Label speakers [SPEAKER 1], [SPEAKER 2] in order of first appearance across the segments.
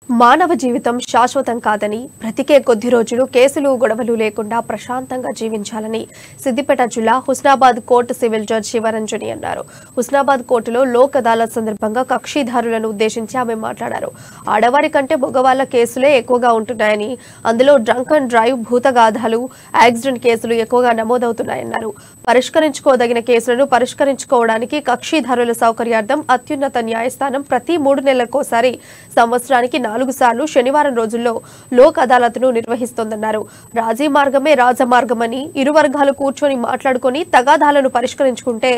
[SPEAKER 1] మానవ జీవితం శాశ్వతం కాదని బ్రతికే కొద్ది రోజులు కేసులు గొడవలు లేకుండా ప్రశాంతంగా జీవించాలని సిద్దిపేట జిల్లా Husnabad court civil judge Sivaranjani అన్నారు. హుస్నాబాద్ కోర్టులో లోక్ అదాలత్ సందర్భంగా కక్షిదారులను ఉద్దేశించి ఆమె మాట్లాడారు. ఆడవారి కంటే మగవాళ్ల కేసులే ఎక్కువగా ఉంటున్నాయని, అందులో డ్రంక్ అండ్ డ్రైవ్, భూతగాథాలు, యాక్సిడెంట్ కేసులు ఎక్కువగా నమోదవుతున్నాయన్నారు. పరిష్కరించుకోదగిన కేసులను పరిష్కరించుకోవడానికి కక్షిదారుల సౌకర్యార్థం అత్యున్నత న్యాయస్థానం ప్రతి 3 నెలలకోసారి సంవత్సరానికి 4 సార్లు శనివారం రోజుల్లో లోక్ అదాలత్ను నిర్వహిస్తోందన్నారు. రాజీ మార్గమే రాజమార్గమని, ఇరు వర్గాలు కూర్చొని మాట్లాడుకుని తగాదాలను పరిష్కరించుకుంటే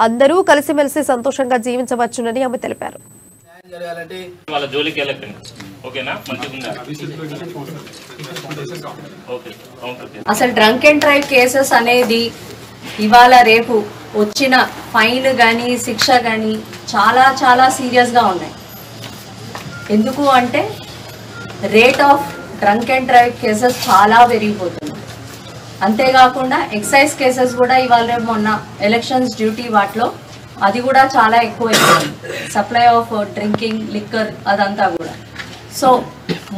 [SPEAKER 1] అందరూ కలిసిమెలిసి సంతోషంగా జీవించవచ్చునని ఆమె తెలిపారు.
[SPEAKER 2] అసలు డ్రంక్ అండ్ డ్రైవ్ కేసెస్ అనేది ఇవాళ రేపు వచ్చిన ఫైన్ కానీ శిక్ష కానీ చాలా చాలా సీరియస్గా ఉన్నాయి. ఎందుకు అంటే rate of drunk and drive cases చాలా పెరిగిపోతుంది. అంతేకాకుండా ఎక్సైజ్ కేసెస్ కూడా ఇవాళ రేపు మొన్న ఎలక్షన్స్ డ్యూటీ వాటిలో అది కూడా చాలా ఎక్కువైపోయింది. సప్లై ఆఫ్ డ్రింకింగ్ లిక్కర్ అదంతా కూడా. సో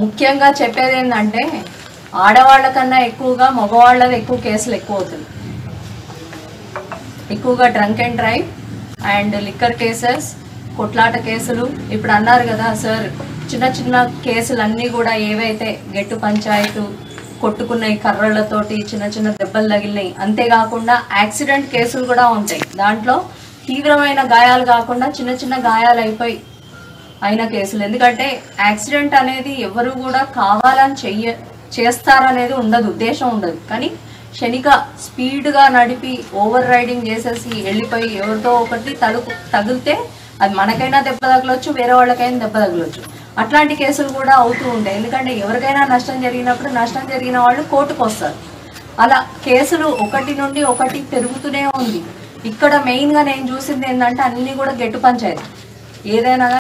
[SPEAKER 2] ముఖ్యంగా చెప్పేది ఏంటంటే ఆడవాళ్ళ కన్నా ఎక్కువగా మగవాళ్ళవి ఎక్కువ కేసులు ఎక్కువ అవుతుంది. ఎక్కువగా drunk and drive and liquor cases, కొట్లాట కేసులు. ఇప్పుడు అన్నారు కదా సార్, చిన్న చిన్న కేసులన్నీ కూడా ఏవైతే గెట్టు పంచాయతీ కొట్టుకున్న కర్రలతోటి చిన్న చిన్న దెబ్బలు తగిలినాయి. అంతేకాకుండా యాక్సిడెంట్ కేసులు కూడా ఉంటాయి. దాంట్లో తీవ్రమైన గాయాలు కాకుండా చిన్న చిన్న గాయాలు అయిన కేసులు. ఎందుకంటే యాక్సిడెంట్ అనేది ఎవరు కూడా కావాలని చేస్తారనేది ఉండదు, ఉద్దేశం ఉండదు. కానీ క్షణిక స్పీడ్గా నడిపి ఓవర్ రైడింగ్ చేసేసి వెళ్ళిపోయి ఎవరితో ఒకటి తగిలితే అది మనకైనా దెబ్బ తగలొచ్చు, వేరే వాళ్ళకైనా దెబ్బ తగలొచ్చు. అట్లాంటి కేసులు కూడా అవుతూ ఉంటాయి. ఎందుకంటే ఎవరికైనా నష్టం జరిగినప్పుడు నష్టం జరిగిన వాళ్ళు కోర్టుకు వస్తారు. అలా కేసులు ఒకటి నుండి ఒకటి పెరుగుతూనే ఉంది. ఇక్కడ మెయిన్గా నేను చూసింది ఏంటంటే అన్నీ కూడా గెట్టు పంచాయతీ. ఏదైనా